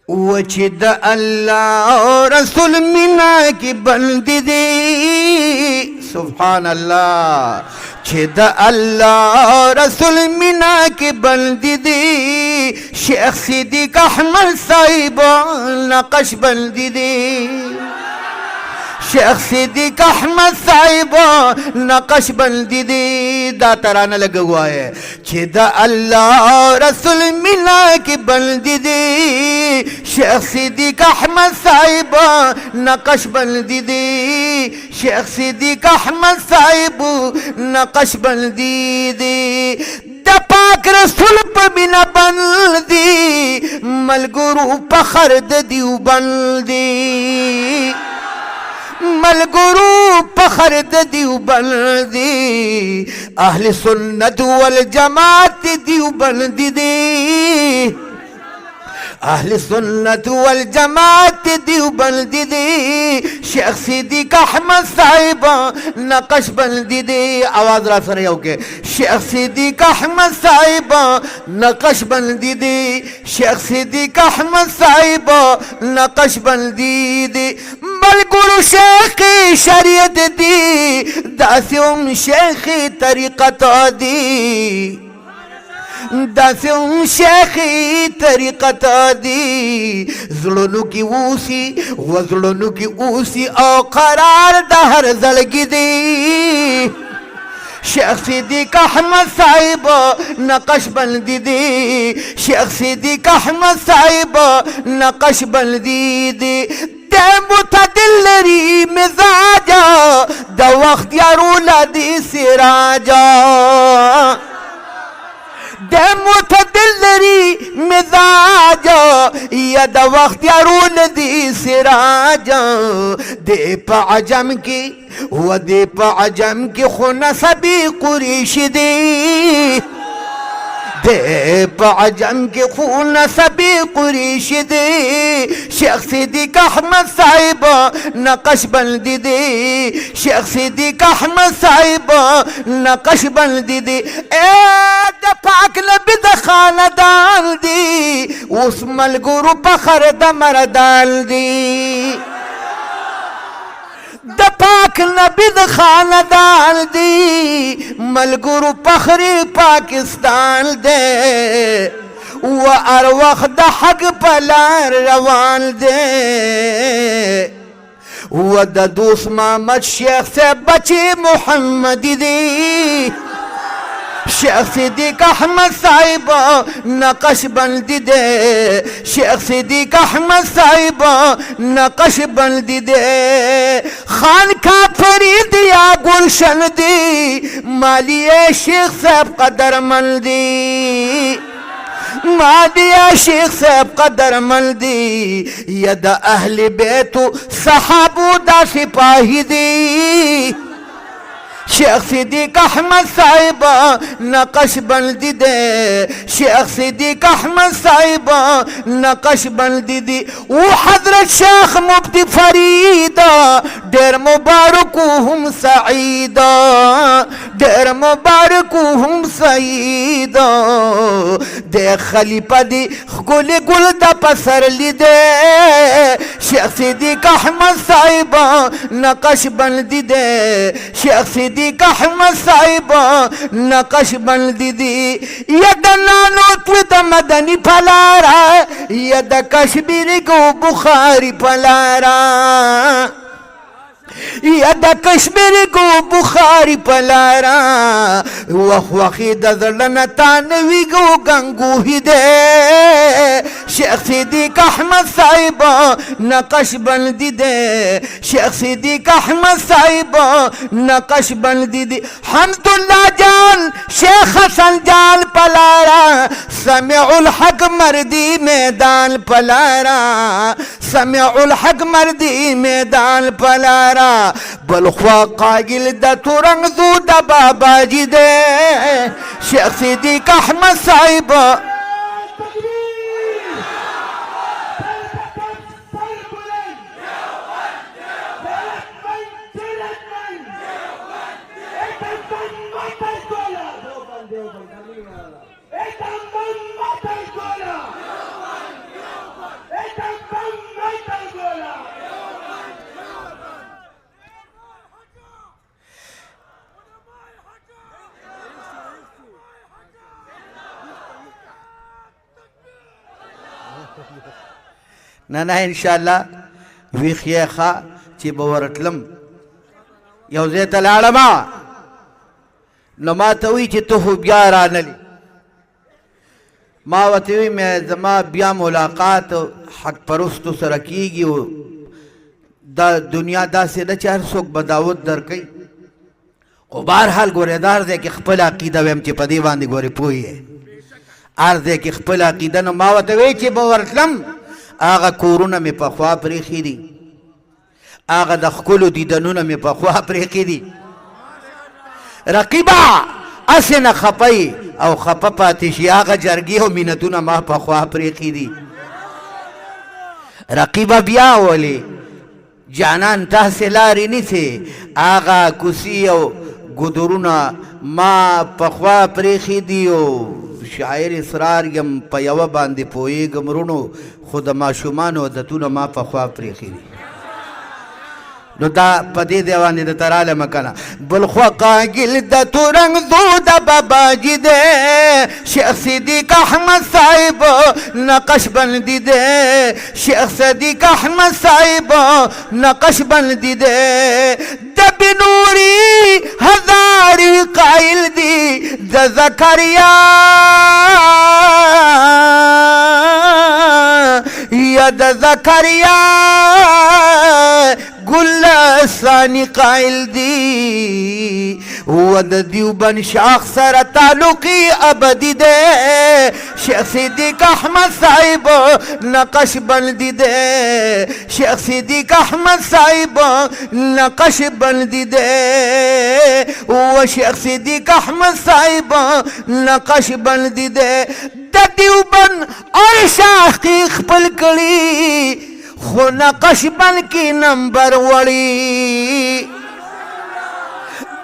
वचिद अल्लाह रसूल मिना की बंदी दे। सुभान अल्लाह। छिद अल्लाह रसूल मिना की बंदी दे। शेख सिद्दीक अहमद साहिब नक्श बंदी दे। शेख सिद्दीक अहमद साहिब नक्श बंदी दे। दा तराना लगा हुआ है। छिद अल्लाह रसूल मिला की बंदी दे। शेख सिद्दीक अहमद साहिब नक्श बंदी दे। शेख सिद्दीक अहमद साहिब नक्श बंदी दे। पाक रसूल पर बिना बंदी मलगुरु पखर दियो बंदी। मलगुरु पखर दियो बंदी। अहले सुन्नत वल जमात दियो बंदी दे। अहले सुन्नत वल जमात दियो बंदी दे। शेख सिद्दीक अहमद साहिब नक्श बंदी दे। आवाज रा सर के शेख सिद्दीक अहमद साहिब नक्श बंदी दे। शेख सिद्दीक अहमद साहिब नक्श बंदी दे। मलगुरु शेख शरीयत दी दासिम शेख तरीक़त दी। दासिम शेख तरीक़त दी। जुल्नु की ऊसी व जुल्नु की ऊसी और करार दहर जलगी दी। शेख सिद्दीक अहमद साहिब नक्श बंदी दे। शेख सिद्दीक अहमद साहिब नक्श बंदी दे। मुतदिल्लरी मिजाजा द वक्त यारूला दी सिराजा। दे मुतदिल्लरी मिजाजा या द वक्त यारूला दी सिराजा। दे पाजम की व दे पाजम की खुना सभी कुरैश दे। दे पाजम के खून सभी कुरैश दे। शेख सिद्दीक अहमद साहिब नक्श बंदी दे। शेख सिद्दीक अहमद साहिब नक्श बंदी दे। ए पाक नबी द खानदान दी उस मलगुरु पखर द मरदान दी। द पाक नबी द खानदान दी मलगुरु पखरी पाकिस्तान दे। व अरवख द हक पलार रवान दे। व द दूस मोहम्मद शेख से बचे मोहम्मदी दे। शेख सिद्दीक अहमद साहिब नक्श बंदी दे। शेख सिद्दीक अहमद साहिब नक्श बंदी दे। खान का फरीद या गुलशन दी मालिए शेख साहब कदर मंदी। मालिया शेख साहब कदर मंदी। यद अहले बैतु सहाबू दा सिपाही दी। शेख सिद्दीक अहमद साहिब नक्श बंदी दे। शेख सिद्दीक अहमद साहिब नक्श बंदी दी। वो हजरत शेख मुफ्ती फरीदा डेर मुबारक हम सईदा। डेर मुबारक हम सईदा। दे खलीफा दी गुल गुल द पसर ली दे। शेख सिद्दीक अहमद साहिब नक्श बंदी दे। शेख सिद्दीक अहमद साहिब नक्श बंदी दी। यद नानोत मदनी फलारा यद कश्मीरी को बुखारी फलारा। यद कश्मीरी को बुखारी पलारा। वखीद तानवी को गंगू ही दे। शेख सिद्दीक अहमद साहिब नक्श बंदी दे। शेख सिद्दीक अहमद साहिब नक्श बंदी दे। हमदुल्ला जान शेख हसन जान पलारा। समीउल हक मर्दी मैदान पलारा। समीउल हक मर्दी मैदान पलारा। बलख्वा कागिल द तुरंग दू द बाबाजी दे। शेख सिद्दीक अहमद साहिब It's نه نه انشاءالله ویښ یې ښه چې به ورتلم یو ځای ته لاړم نو ما ته وایي چې ته خو بیا رانلې ما ورته وایي زما بیا ملاقات حق پرستو سره کېږي او دا دنیا داسې ده چې هر څوک به دعوت درکوي خو بهرحال ګورې دا هر ځای کې خپله عقیده ویم چې په دې باندې ګورې پوه یې هر ځای کې خپله عقیده نو ما ورته وایي چې به ورتلم هغه کورونه مې پخوا پرېښي دي هغه د ښکلو دیدنونه مې پخوا پرېښي دي رقیبه هسې نه خفه او خفه پاتې شي هغه جرګې او مینتونه ما پخوا پرېښي دي رقیبه بیا ولې جانان تاسې لارې نیسې هغه کوسي او ګودرونه ما پخوا پرېښي دي او شاعر اصرار یم په یوه باندې پوهېږم وروڼو خو د ماشومانو عادتونه ما پخوا پرېښي دي نو دا په دې دی باندې درته رالمه که نه بل خوا قاګل د تورنګ زو د باباجي دی شیخ صدیق احمد صاحب نقش بندي دی شیخ صدیق احمد صاحب نقش بندي دی د بنوري هزاري قائل دي د زکریا یا د زکریا گل ثانی قائل دی و د دیوبند شاخ سره تعلقی ابدی دے شیخ صدیق احمد صاحب نقش بندی دے شیخ صدیق احمد صاحب نقش بندی دے و شیخ صدیق احمد صاحب نقش بندی دے د دیوبند اور شاخ کی خپل کړي خو نقش بن کی نمبر وړي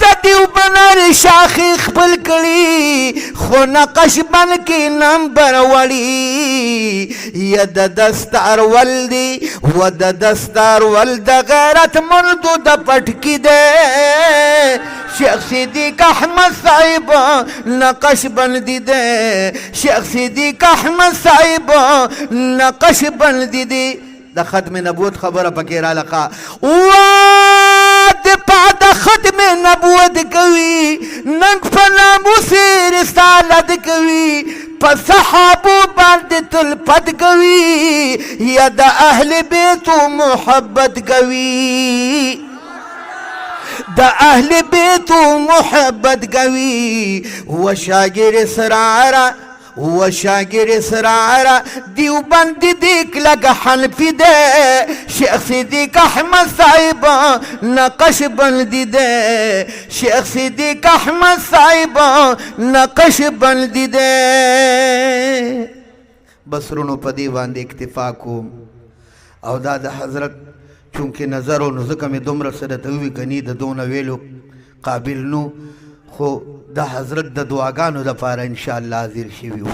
د دیوبند شاخي خپل کړي خو نقش بن کی نمبر وړي یا د دستار ول دی و د دستار ول د غیرت مردو د پټکی دی شیخ صدیق احمد صاحب نقش بندی دی شیخ صدیق احمد صاحب نقش بندی دی د ختم نبوت خبره پکې را لقا د پاد ختم نبوت کوي ننګ په ناموس رسالت کوي په صحابو باندې تل پد کوي یا د اهل بیت محبت کوي د اهل بیت محبت کوي و شاګر اسرار و شاگر اسرار دیوبند دیک لگ حنفی دے شیخ صدیق احمد صاحب نقش بندی دے شیخ صدیق احمد صاحب نقش بندی دے بس رونو پدی باندې اکتفا کوم او دا د حضرت چونکه نظر او نزکه می دومره سره ته وی کني د دونه ویلو قابل نو خو د حضرت د دعاګانو لپاره ان شاء الله حاضر شي وو